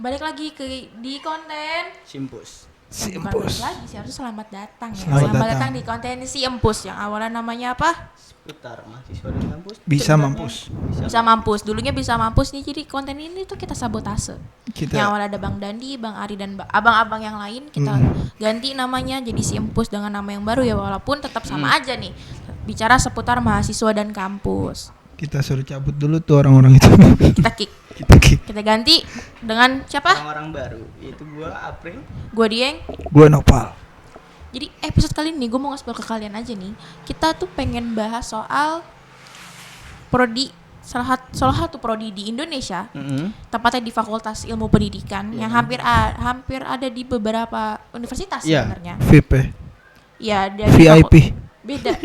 balik lagi di konten Simpus. bukan balik lagi sih, harus selamat datang ya. Selamat Datang datang di konten si Empus yang awalnya namanya apa? Seputar mahasiswa dan kampus. Bisa Ceritanya mampus. Bisa mampus. Dulunya bisa mampus nih, jadi konten ini tuh kita sabotase. Kita Yang awalnya ada Bang Dandi, Bang Ari dan abang-abang yang lain kita ganti namanya jadi si Empus dengan nama yang baru ya, walaupun tetap sama aja nih. Bicara seputar mahasiswa dan kampus. kita suruh cabut dulu tuh orang-orang itu. Kita kick. Kita kick. Kita ganti dengan siapa? Orang-orang baru. Itu gua April. Gua Dieng. Gua Nopal. Jadi episode kali ini gue mau ngasih ke kalian aja nih. Kita tuh pengen bahas soal prodi salah satu prodi di Indonesia, tepatnya di Fakultas Ilmu Pendidikan yang hampir ada di beberapa universitas sebenarnya. VIP ya? Ya, dari VIP. Beda.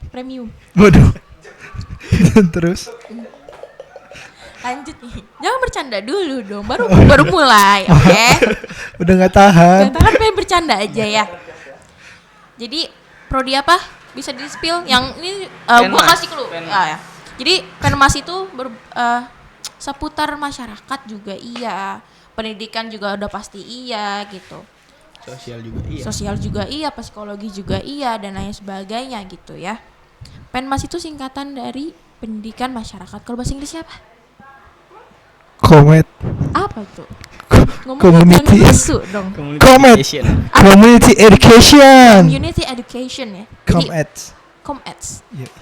Premium. Waduh. Terus Lanjut nih. Jangan bercanda dulu dong. Baru mulai, oke? udah nggak tahan. Kita kan pengen bercanda aja ya. Jadi prodi apa? Bisa di-spill yang ini gua kasih clue. Ya. Jadi Penmas itu seputar masyarakat juga iya, pendidikan juga udah pasti iya gitu. Sosial juga iya, psikologi juga iya dan lain sebagainya gitu ya. Penmas itu singkatan dari pendidikan masyarakat. Kalau bahasa Inggrisnya apa? Komet. Apa itu? Community. Dong. Komet. Community Education. Community Education ya. Comets. Yeah.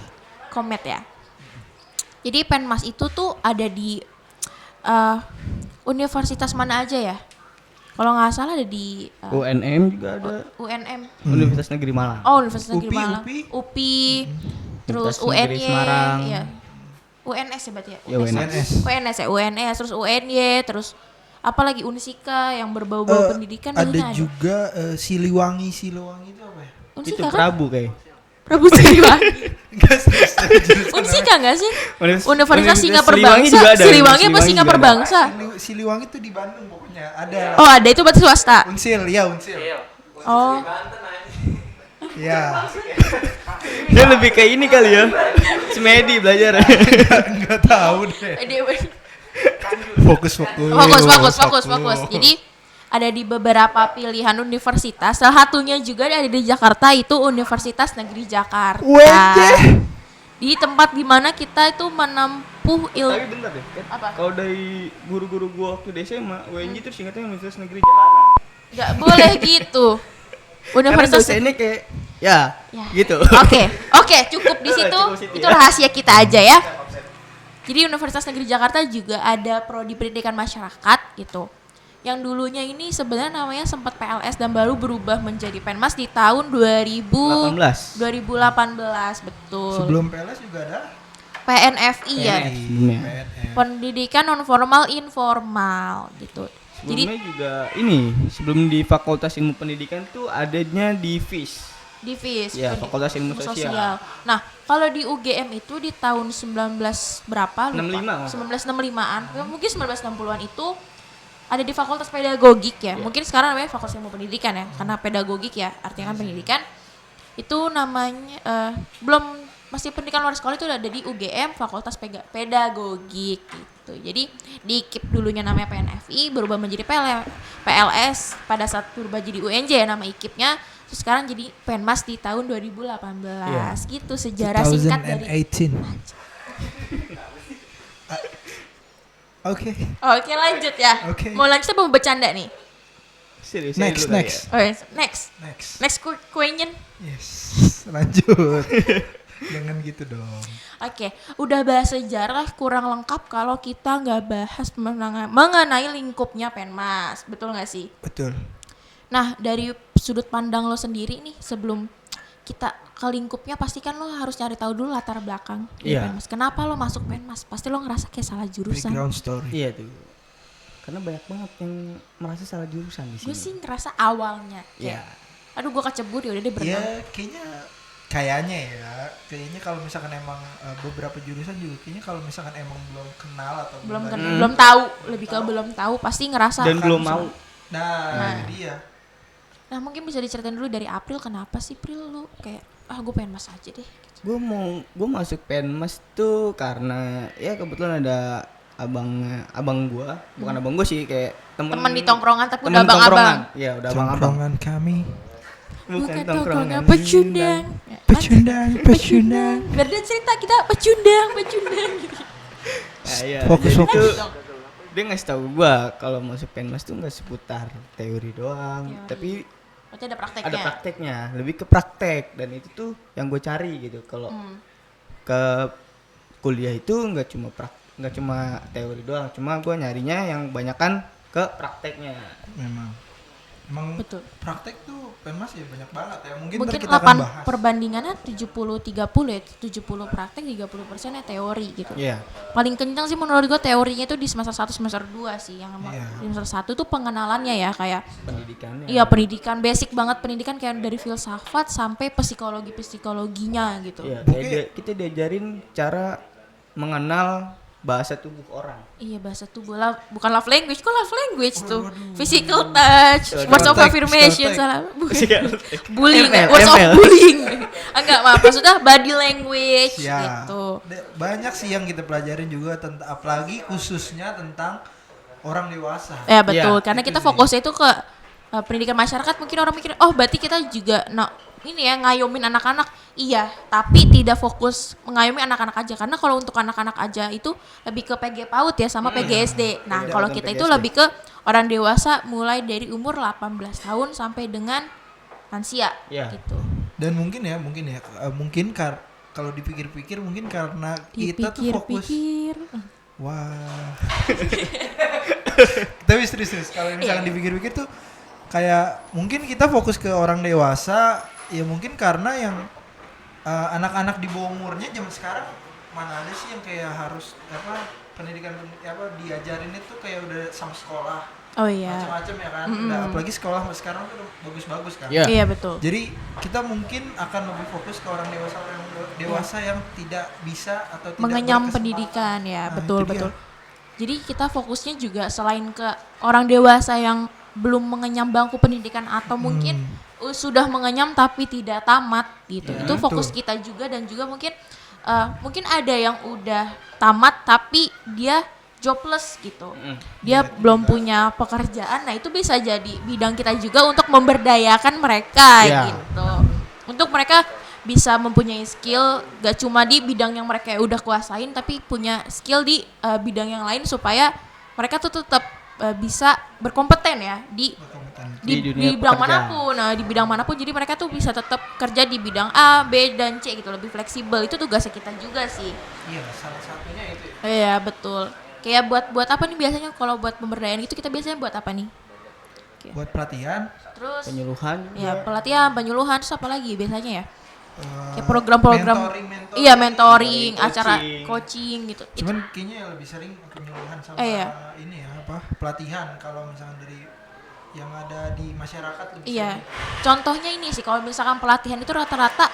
Komet ya. Jadi Penmas itu tuh ada di universitas mana aja ya? Kalau nggak salah ada di UNM juga ada. UNM. Universitas Negeri Malang. Oh, Universitas Negeri UPI, Malang. UPI. UPI. Terus Universitas Negeri UNY. Semarang. Ya. UNS ya berarti ya? Ya, UNS. UNS ya, UNS, terus UNY, terus apalagi Unisika yang berbau-bau pendidikan. Ada juga Siliwangi itu apa ya? Unisika Itu kan? Prabu kayak. Prabu Siliwangi. Enggak serius. Unisika enggak sih? Universitas Universitas Singa Siliwangi Perbangsa. juga ada. Siliwangi apa Siliwangi Singa juga ada. Perbangsa? Siliwangi tuh di Bandung pokoknya. Ada. Oh, ada itu berarti swasta. Unsil. Oh. Ya. Dia lebih kayak ini kali ya. Semedi belajar. Enggak tahu deh. Fokus. Jadi ada di beberapa pilihan universitas. Salah satunya juga ada di Jakarta, itu Universitas Negeri Jakarta. Di tempat dimana kita itu menempuh Tapi bentar deh. Apa? Kalau dari guru-guru gua waktu di SMA, UNJ terus singkatnya Universitas Negeri Jakarta. Nggak boleh gitu. Universitas Karena dosennya kayak ya. Gitu. Oke, cukup di situ. Cukup situ Itu ya. rahasia kita aja ya. Jadi Universitas Negeri Jakarta juga ada prodi pendidikan masyarakat gitu. Yang dulunya ini sebenarnya namanya sempat PLS dan baru berubah menjadi Penmas di tahun 2018, betul. Sebelum PLS juga ada PNFI ya. PNF. Pendidikan non formal informal gitu. Sebelumnya juga ini, sebelum di Fakultas Ilmu Pendidikan tuh adanya di FIS. Di FIS. Ya, Fakultas Ilmu Sosial. Nah, kalau di UGM itu di tahun 19 berapa? Lupa. 1965-an. Mungkin 1960-an itu ada di Fakultas Pedagogik ya. Mungkin sekarang namanya Fakultas Ilmu Pendidikan ya, karena pedagogik ya, artinya kan pendidikan. Itu namanya masih pendidikan luar sekolah itu ada di UGM Fakultas Pedagogik gitu. Jadi di KIP dulunya namanya PNFI, berubah menjadi PLS pada saat berubah jadi UNJ ya nama IKIP-nya. Terus sekarang jadi Penmas di tahun 2018 gitu, sejarah singkat dari 2018. Oke. Oke, lanjut ya. Oke. Mau lanjut apa mau bercanda nih? Next. Next kuenya. Yes. Lanjut. Jangan gitu dong. Oke, udah bahas sejarah kurang lengkap kalau kita nggak bahas mengenai lingkupnya Penmas, betul nggak sih? Betul. Nah, dari sudut pandang lo sendiri nih, sebelum kita ke lingkupnya, pasti kan lo harus nyari tahu dulu latar belakang di Penmas. Kenapa lo masuk Penmas? Pasti lo ngerasa kayak salah jurusan. Background story. Iya tuh. Karena banyak banget yang merasa salah jurusan di sini. Gue sih ngerasa awalnya kayak, aduh gue kecebur ya udah deh berenang. Ya kayaknya kalau misalkan emang beberapa jurusan juga kayaknya kalau misalkan emang belum kenal atau belum tahu, lebih ke belum tahu pasti ngerasa dan belum mau. Nah, itu dia. Nah, mungkin bisa diceritain dulu dari April, kenapa sih April lu kayak gue pengen mas aja deh. Gue masuk Penmas tuh karena ya kebetulan ada abang gua, bukan abang gua sih, kayak Temen di tongkrongan tapi temen udah abang-abang. tongkrongan. Iya, udah abang-abang. Tongkrongan kami. Bukan tongkrongan. pecundang. Pecundang. Biar dia cerita kita pecundang gitu. Nah, iya. Fokus, Jadi fokus. tuh, dia ngasih tahu gua kalau masuk Penmas tuh nggak seputar teori doang, Teori. tapi Berarti ada prakteknya. ada prakteknya, lebih ke praktek, dan itu tuh yang gue cari gitu. Kalau ke kuliah itu nggak cuma teori doang, cuma gue nyarinya yang banyakan ke prakteknya. Emang Betul. praktek tuh Penmas ya banyak banget ya. Mungkin Mungkin ntar kita akan 8 bahas. perbandingannya 70-30 ya. 70 praktek, 30% teori gitu. Iya. Paling kencang sih menurut gue teorinya itu di semester 1 semester 2 sih. Yang Iya. di semester 1 tuh pengenalannya ya kayak Pendidikannya. iya pendidikan basic banget, pendidikan kayak dari filsafat sampai psikologinya gitu. Iya, kayak kita diajarin cara mengenal bahasa tubuh orang. Iya bahasa tubuh lah, bukan love language, kok love language tuh? Physical touch, words of affirmation, salah. Bullying, ML. words of bullying. Enggak, maaf, maksudnya body language Ya, gitu. banyak sih yang kita pelajarin juga tentang, apalagi khususnya tentang orang dewasa. Ya betul, Iya, karena itu kita sih. fokusnya itu ke pendidikan masyarakat. Mungkin orang mikir, oh berarti kita juga ini ya ngayomin anak-anak. Iya, tapi tidak fokus mengayomi anak-anak aja. Karena kalau untuk anak-anak aja itu lebih ke PG PAUD ya sama PGSD. Nah, Beda kalau dengan kita itu PGSD. lebih ke orang dewasa mulai dari umur 18 tahun sampai dengan lansia Iya. gitu. Dan mungkin kalau dipikir-pikir mungkin karena kita tuh fokus. Dipikir-pikir. Wah. Tapi serius kalau misalkan Iya. dipikir-pikir tuh kayak mungkin kita fokus ke orang dewasa ya mungkin karena yang anak-anak di bawah umurnya zaman sekarang mana ada sih yang kayak harus pendidikan diajarin itu kayak udah sama sekolah Oh iya. macam-macam ya kan. Udah, apalagi sekolah sekarang tuh udah bagus-bagus kan. Iya. Iya betul. Jadi kita mungkin akan lebih fokus ke orang dewasa yang tidak bisa atau tidak Mengenyam berkesempatan. pendidikan ya, Nah, betul itu dia. betul. Jadi kita fokusnya juga selain ke orang dewasa yang belum mengenyam bangku pendidikan atau mungkin sudah mengenyam tapi tidak tamat gitu. Ya, Itu fokus betul. kita juga dan juga mungkin ada yang udah tamat tapi dia jobless gitu. Dia belum punya pekerjaan. Nah, itu bisa jadi bidang kita juga untuk memberdayakan mereka Ya. gitu. Untuk mereka bisa mempunyai skill gak cuma di bidang yang mereka udah kuasain tapi punya skill di bidang yang lain supaya mereka tuh tetap bisa berkompeten ya di Di dunia bidang pekerjaan. manapun. Nah, di bidang manapun jadi mereka tuh bisa tetap kerja di bidang A, B dan C gitu, lebih fleksibel. Itu tugasnya kita juga sih. Iya, salah satunya itu. Iya, betul. Kayak buat apa nih biasanya kalau buat pemberdayaan itu kita biasanya buat apa nih? Buat pelatihan, Terus Penyuluhan. ya pelatihan, penyuluhan, terus apa lagi biasanya ya? eh, Kayak program-program mentoring, iya mentoring, coaching. acara coaching gitu. Cuman kayaknya yang lebih sering penyuluhan sama Iya. ini ya pelatihan kalau misalkan dari yang ada di masyarakat lebih Iya, sering. contohnya ini sih kalau misalkan pelatihan itu rata-rata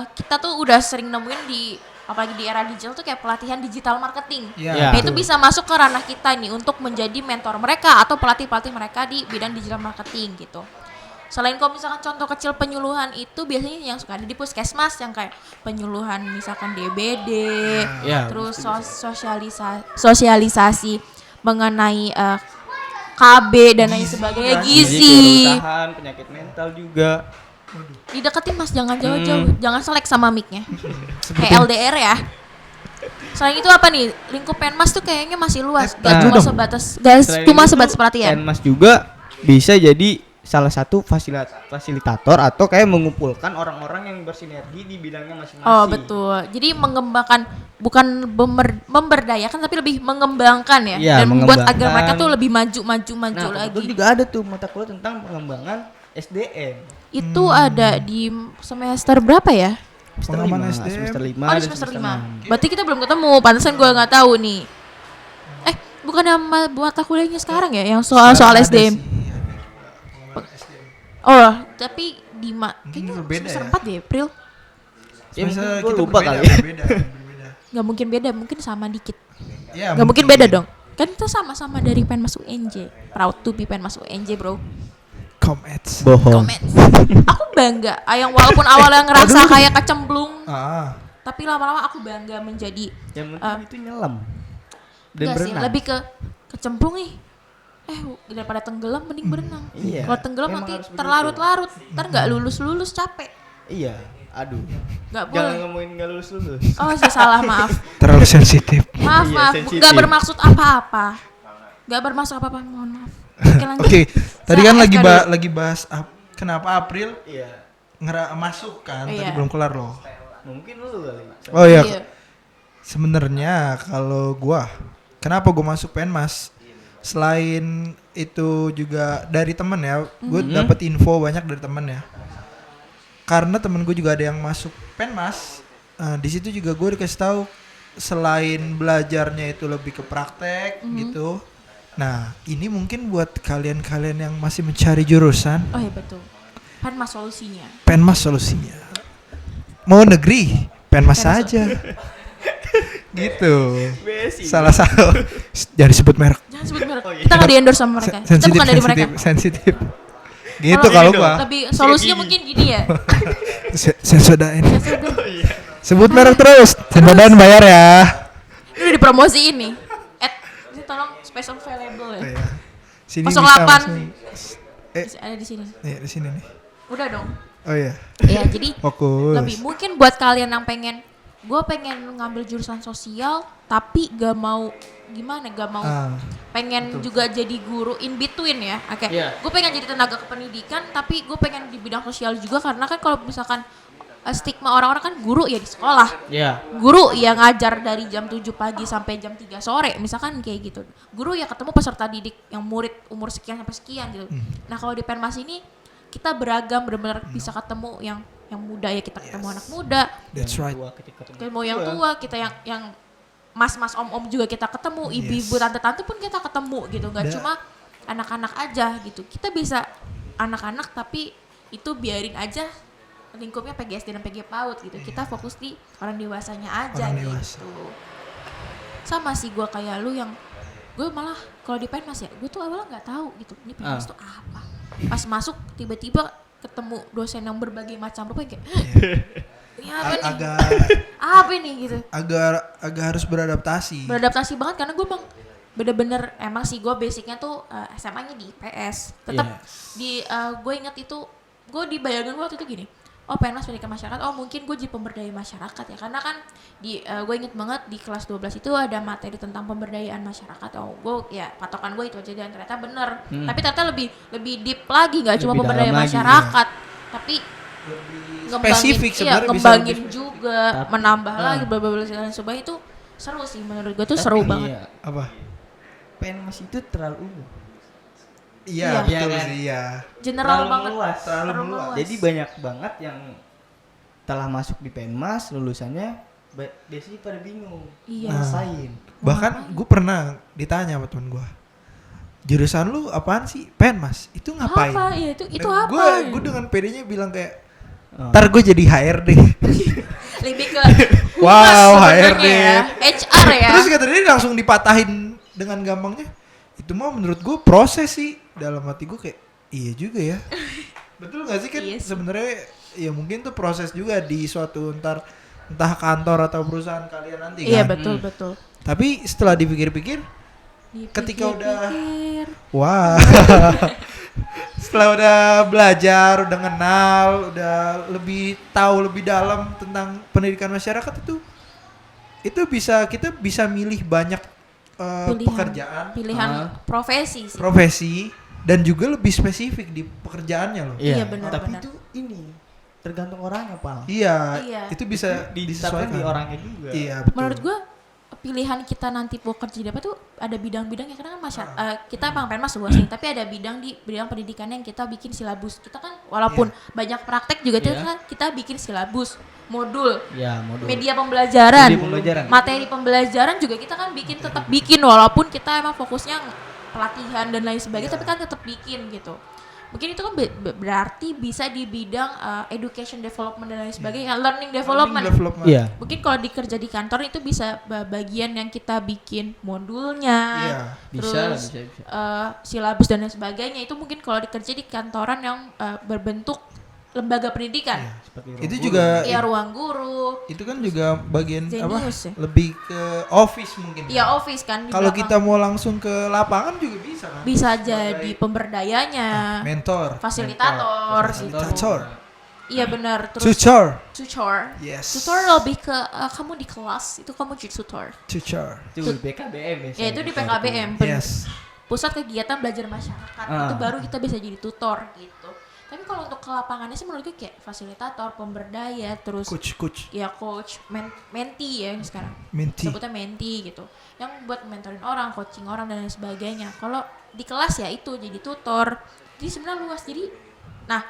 kita tuh udah sering nemuin di apalagi di era digital tuh kayak pelatihan digital marketing. Iya, Ya. Nah, itu betul. bisa masuk ke ranah kita nih untuk menjadi mentor mereka atau pelatih-pelatih mereka di bidang digital marketing gitu. Selain kalau misalkan contoh kecil penyuluhan itu biasanya yang suka ada di puskesmas yang kayak penyuluhan misalkan DBD, Ya, terus sosialisasi mengenai KB dan lain Gizi, sebagainya, kan? gizi. Kerusahan, penyakit mental juga. Dideketin Mas, jangan jauh-jauh, jangan selek sama mic-nya. Kayak LDR ya. Selain itu apa nih? Lingkup Penmas tuh kayaknya masih luas, gak Nah, cuma dong. Selain cuma itu, sebatas pelatihan. Penmas juga bisa jadi salah satu fasilitator atau kayak mengumpulkan orang-orang yang bersinergi di bidangnya masing-masing. Oh betul. Jadi mengembangkan bukan memberdayakan tapi lebih mengembangkan ya, Iya, dan membuat agar mengembangkan. mereka tuh lebih maju Nah, lagi. kebetulan juga ada tuh mata kuliah tentang pengembangan SDM. Itu ada di semester berapa ya? Pengembangan SDM. Semester 5 Oh, di semester 5. Berarti kita belum ketemu. Pantesan gua nggak tahu nih. Bukan nama mata kuliahnya sekarang ya yang soal Ada SDM. sih, ada pengembangan SDM. Oh, tapi Mungkin kayaknya berbeda semester ya. 4 deh, April. Ya, Semester mungkin gua kita lupa berbeda, kali ya. berbeda. Nggak mungkin beda, mungkin sama dikit. Ya, Nggak mungkin beda dong. Kan kita sama-sama dari Penmas UNJ. Proud to be Penmas UNJ, bro. Comets. Bohong. Comments. Aku bangga. Yang walaupun awalnya ngerasa kayak kecemplung, Ah, tapi lama-lama aku bangga menjadi Yang penting itu nyelam. Dan Enggak sih, berenang. lebih ke kecemplung nih. Daripada tenggelam mending berenang. Iya. Kalau tenggelam Emang nanti harus begitu. terlarut-larut, ntar nggak lulus capek. Iya, aduh. Nggak Jangan boleh. ngomongin nggak lulus. Oh, saya salah, maaf. Terlalu sensitif. Maaf, Iya, maaf. sensitif. Nggak bermaksud apa-apa. Nggak bermaksud apa-apa, mohon maaf. Oke, lanjut. Oke, tadi kan Saya SK dulu. lagi bahas kenapa April Iya. masuk kan, tadi Iya. belum kelar loh. Mungkin lu kali. Oh iya, Iya. sebenarnya kalau gua, kenapa gua masuk Penmas? Selain itu juga dari temen ya, gue dapet info banyak dari temen ya. Karena temen gue juga ada yang masuk Penmas, di situ juga gue dikasih tahu selain belajarnya itu lebih ke praktek gitu. Nah, ini mungkin buat kalian-kalian yang masih mencari jurusan, Oh iya betul. Mas solusinya. Penmas solusinya. Mau negeri, Penmas Penmas. saja. Gitu. Besi. Salah satu. Jangan disebut merek. Jangan sebut merek. Oh, iya. Kita nggak di endorse sama mereka. Kita bukan dari mereka. Sensitif. Gitu Kalau kalau gua. Lebih solusinya gini. mungkin gini ya. Sensodain. Ya sudah. Sebut merek terus. Sensodain bayar ya. Ini udah dipromosiin nih. Ini tolong space available ya. Sini 08. bisa, sini. Ada di sini. Nih, di sini nih. Udah dong. Oh iya. Iya, jadi Fokus. lebih mungkin buat kalian yang pengen, gue pengen ngambil jurusan sosial tapi gak mau gimana, gak mau pengen juga jadi guru in between ya. Oke, Iya. gue pengen jadi tenaga kependidikan tapi gue pengen di bidang sosial juga, karena kan kalau misalkan stigma orang-orang kan guru ya di sekolah, Iya. guru ya ngajar dari jam 7 pagi sampai jam 3 sore misalkan kayak gitu, guru ya ketemu peserta didik yang murid umur sekian sampai sekian gitu. Nah kalau di Penmas ini kita beragam, benar-benar bisa ketemu yang muda ya, kita ketemu anak muda, That's right. ketemu yang tua, kita yang mas-mas om-om juga kita ketemu, ibu-ibu tante-tante pun kita ketemu gitu, nggak cuma anak-anak aja gitu. Kita bisa anak-anak tapi itu biarin aja lingkupnya PGSD dan PG PAUD gitu. Kita fokus di orang dewasanya aja Orang gitu. dewasa. Sama sih gue kayak lu, yang gue malah kalau di Penmas ya, gue tuh awalnya nggak tahu gitu ini Penmas tuh apa. Pas masuk tiba-tiba ketemu dosen yang berbagai macam rupa, kayak ini apa nih? Apa ini gitu. Agak harus beradaptasi. Beradaptasi banget karena gue emang bener-bener emang sih gue basicnya tuh SMA-nya di IPS. Tetap di gue inget itu, gue dibayangin waktu itu gini. Oh, Penmas Pendidikan Masyarakat, oh mungkin gue jadi pemberdaya masyarakat ya, karena kan di gue inget banget di kelas 12 itu ada materi tentang pemberdayaan masyarakat. Oh, gue ya patokan gue itu aja, dan ternyata bener. Tapi ternyata lebih deep lagi, nggak cuma Lebih pemberdaya dalam lagi, masyarakat, tapi spesifik sebenarnya bisa ngembangin lebih- juga, menambah lagi bla bla bla dan sebagainya. Itu seru sih menurut gue tuh, seru banget. Iya. Apa? Penmas itu terlalu umum. Iya, Iya. betul Iya kan? sih, iya. General Terlalu banget. meluas. Terlalu Terlalu meluas. meluas. Jadi banyak banget yang telah masuk di Penmas, lulusannya biasanya pada bingung. Iya. Ngerasain. Bahkan gue pernah ditanya sama temen gue, jurusan lu apaan sih? Penmas. Itu ngapain? Apa? Iya, itu apa? Gue dengan pedenya bilang kayak, Oh. ntar gue jadi HRD. Lebih ke Wow, humas HRD. sebenarnya ya. HR ya. Terus kata dia langsung dipatahin dengan gampangnya. Itu mah menurut gue proses sih. Dalam hati gue kayak, iya juga ya. Betul gak sih kan? Iya sih. Sebenarnya ya mungkin tuh proses juga di suatu entah kantor atau perusahaan kalian nanti Iya, kan. betul. Tapi setelah dipikir-pikir, ketika udah Dipikir-pikir. wah. Setelah udah belajar, udah kenal, udah lebih tahu lebih dalam tentang pendidikan masyarakat itu kita bisa milih banyak pekerjaan, pilihan profesi sih. dan juga lebih spesifik di pekerjaannya loh. Iya, benar, Tapi benar. itu ini tergantung orangnya, Pak. Iya, Iya. itu bisa Disesuaikan disesuaikan di orangnya juga. Iya, betul. Menurut gue pilihan kita nanti mau kerja di apa tuh ada bidang-bidangnya, karena kan kita emang Penmas luas nih, tapi ada bidang di bidang pendidikan yang kita bikin silabus. Kita kan walaupun banyak praktek juga tuh Iya. kita bikin silabus, modul, Ya, modul. media pembelajaran, Media pembelajaran. materi pembelajaran juga kita kan bikin, tetap bikin walaupun kita emang fokusnya pelatihan dan lain sebagainya, tapi kan tetap bikin gitu. Mungkin itu kan berarti bisa di bidang education development dan lain sebagainya, learning development. Iya. Mungkin kalau dikerja di kantor itu bisa bagian yang kita bikin modulnya, Iya, bisa, terus bisa. silabus dan lain sebagainya. Itu mungkin kalau dikerja di kantoran yang berbentuk lembaga pendidikan. Seperti Itu ruang juga Iya, ruang guru. itu kan juga bagian apa? Zenius ya? Lebih ke office mungkin. Iya, office kan di Kalau belakang. kita mau langsung ke lapangan juga bisa kan? Bisa jadi pemberdayanya, Mentor, fasilitator gitu. tutor, Iya benar, terus tutor. tutor. Yes. Tutor lebih ke kamu di kelas itu kamu jadi tutor. Tutor. Itu di PKBM ya. Ya itu di PKBM, Yes. pusat kegiatan belajar masyarakat. Itu baru kita bisa jadi tutor gitu. Tapi kalau untuk ke lapangannya sih menurut gue kayak fasilitator, pemberdaya, terus Coach. ya coach, menti ya ini sekarang. Menti. Sebutnya menti gitu. Yang buat mentorin orang, coaching orang dan lain sebagainya. Kalau di kelas ya itu jadi tutor. Jadi sebenarnya luas. Jadi nah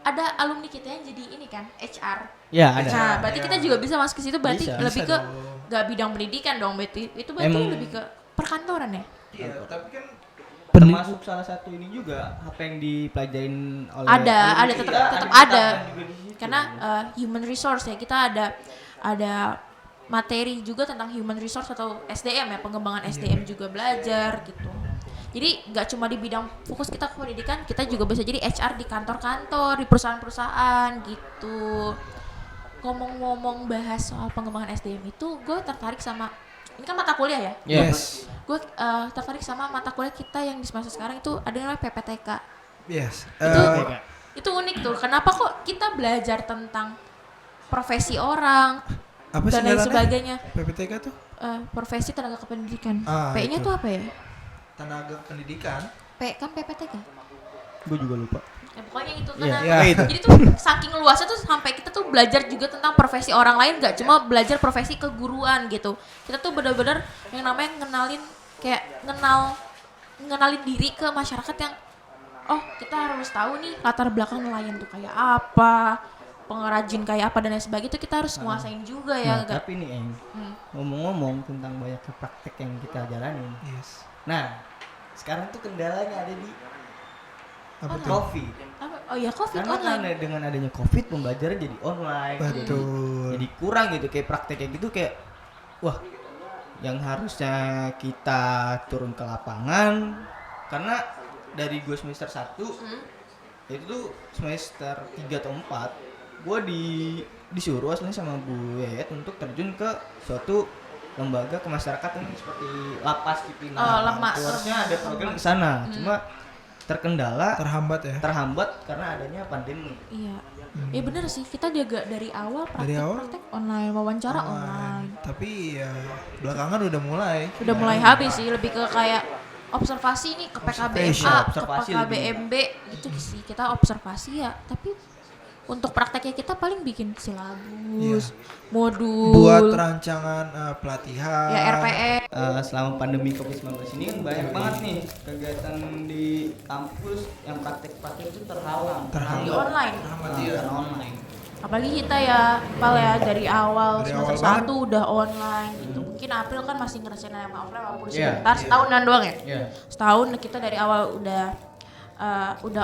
ada alumni kita yang jadi ini kan HR. Ya ada. Nah, berarti kita juga bisa masuk ke situ berarti Bisa. lebih Bisa ke dong. gak bidang pendidikan dong berarti. Itu berarti Emang- lebih ke perkantoran ya? Iya, tapi kan Termasuk salah satu ini juga apa yang dipelajarin oleh Ada alumni tetap kita, tetap kita ada. juga di situ. Karena human resource ya, kita ada materi juga tentang human resource atau SDM ya, pengembangan SDM juga belajar gitu. Jadi nggak cuma di bidang fokus kita ke pendidikan, kita juga bisa jadi HR di kantor-kantor, di perusahaan-perusahaan gitu. Ngomong-ngomong bahas soal pengembangan SDM itu, gue tertarik sama ini kan mata kuliah ya. yes. Gue tertarik sama mata kuliah kita yang di semester sekarang itu ada yang namanya PPTK. Yes. Itu unik tuh. Kenapa kok kita belajar tentang profesi orang apa dan lain singkatannya? sebagainya? PPTK tuh Profesi tenaga kependidikan. Ah, P-nya itu. tuh apa ya? tenaga pendidikan. P kan PPTK. Gue juga lupa. Ya, pokoknya itu Iya, karena iya. itu. jadi tuh saking luasnya tuh sampai kita tuh belajar juga tentang profesi orang lain, gak cuma belajar profesi keguruan gitu. Kita tuh benar-benar yang namanya ngenalin diri ke masyarakat yang oh kita harus tahu nih latar belakang nelayan tuh kayak apa, pengrajin kayak apa dan lain sebagainya itu kita harus nguasain juga ya. Nah, tapi nih Eng, ngomong-ngomong tentang banyaknya praktek yang kita jalanin. Yes. Nah, sekarang tuh kendalanya ada di Apa tuh? COVID. Oh ya COVID Karena online. dengan adanya COVID pembelajaran jadi online. Betul. Jadi kurang gitu kayak praktek kayak gitu kayak wah yang harusnya kita turun ke lapangan karena dari gue semester 1 itu tuh semester 3 atau 4 gue disuruh aslinya sama Bu Yayat untuk terjun ke suatu lembaga kemasyarakatan seperti lapas Cipinang. Lemas. Harusnya ada program ke sana. Cuma terkendala terhambat karena adanya pandemi. Iya. Ya bener sih, kita juga dari awal Dari awal? praktek online, wawancara online. Tapi ya belakangan udah mulai. Udah mulai habis sih, lebih ke kayak observasi nih ke PKBMA, ke Observasi PKBMB gitu sih. Kita observasi ya, tapi untuk prakteknya kita paling bikin silabus, modul, Buat rancangan pelatihan. ya RPE. Selama pandemi COVID-19 ini kan banyak banget nih kegiatan di kampus yang praktek-praktek itu terhalang. Di online. Karena online. Apalagi kita ya, Pal ya dari awal Dari semester awal 1 udah online gitu. Mungkin April kan masih ngerasain yang offline walaupun Iya. sebentar, setahunan doang ya. Iya. Setahun kita dari awal udah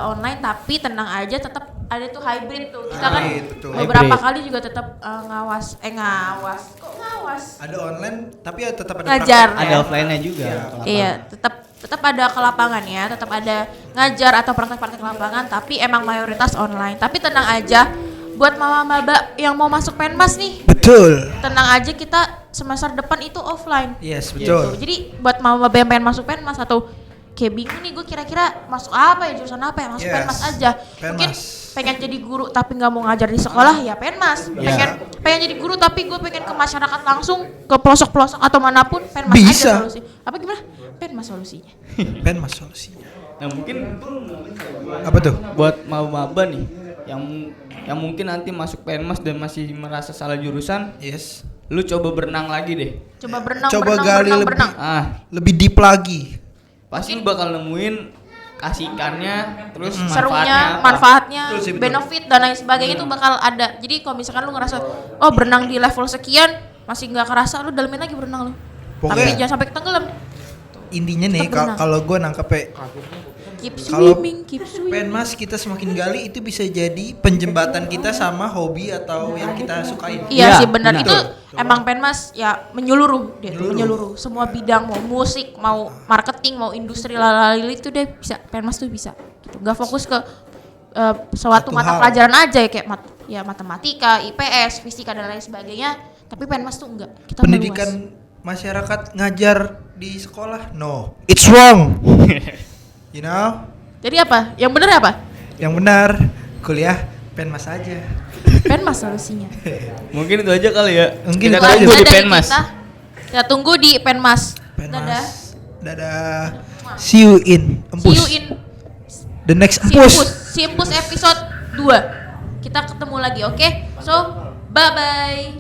online, tapi tenang aja tetap ada tuh hybrid tuh. Kita kan Hybrid, betul. beberapa Hybrid. kali juga tetap ngawas. Kok ngawas? Ada online tapi ya tetap ada Ngajar. praktek. Ada offline-nya juga. Iya. ke lapangan. Iya, tetap ada ke lapangan ya, tetap ada ngajar atau praktek-praktek lapangan, tapi emang mayoritas online. Tapi tenang aja, buat mama-maba yang mau masuk Penmas nih, Betul. tenang aja kita semester depan itu offline. Yes, Gitu. betul. Jadi buat mama-maba yang pengen masuk Penmas atau kayak bingung nih gue kira-kira masuk apa ya, jurusan apa ya, masuk Yes, Penmas aja. Mungkin Penmas. pengen jadi guru tapi nggak mau ngajar di sekolah ya Penmas. Pengen jadi guru tapi gue pengen ke masyarakat langsung, ke pelosok-pelosok atau manapun, Penmas Bisa. aja solusi. Apa gimana? Penmas solusinya. Penmas solusinya. Nah mungkin Apa tuh? buat maba nih yang mungkin nanti masuk Penmas dan masih merasa salah jurusan, Yes. lu coba berenang lagi deh. Coba berenang, Coba berenang, gali berenang, lebih. berenang. Lebih deep lagi. Pasti lu bakal nemuin kasihkannya, terus Serunya, apa. manfaatnya, Betul sih, betul. benefit dan lain sebagainya itu bakal ada. Jadi kalau misalkan lu ngerasa oh berenang di level sekian masih nggak kerasa, lu dalemin lagi berenang lu. Tapi Pokoknya jangan sampai ketenggelam. intinya nih Tetap berenang. kalau gue nangkep Keep Kalau swimming, keep swimming. Penmas kita semakin gali itu bisa jadi penjembatan kita sama hobi atau yang kita sukain. Iya Iya, sih benar. benar. Itu Betul. emang Penmas ya menyeluruh dia tuh, Menyeluruh. menyeluruh. Semua bidang, mau musik, mau marketing, mau industri lalali itu dia bisa. Penmas tuh bisa gitu. Nggak fokus ke suatu Satu mata hal. pelajaran aja ya kayak matematika, IPS, fisika dan lain sebagainya. Tapi Penmas tuh enggak. Kita Pendidikan meluas. masyarakat ngajar di sekolah, no, it's wrong. You know? Jadi apa? Yang benar apa? Yang benar kuliah Penmas aja. Penmas solusinya. Mungkin itu aja kali ya. Mungkin kita itu aja. tunggu di Dari Penmas. Kita tunggu di Penmas. Dadah. Penmas. Dadah. See you in See Empus. you in The next Simpus. Empus. Simpus episode 2. Kita ketemu lagi, oke? So, bye-bye.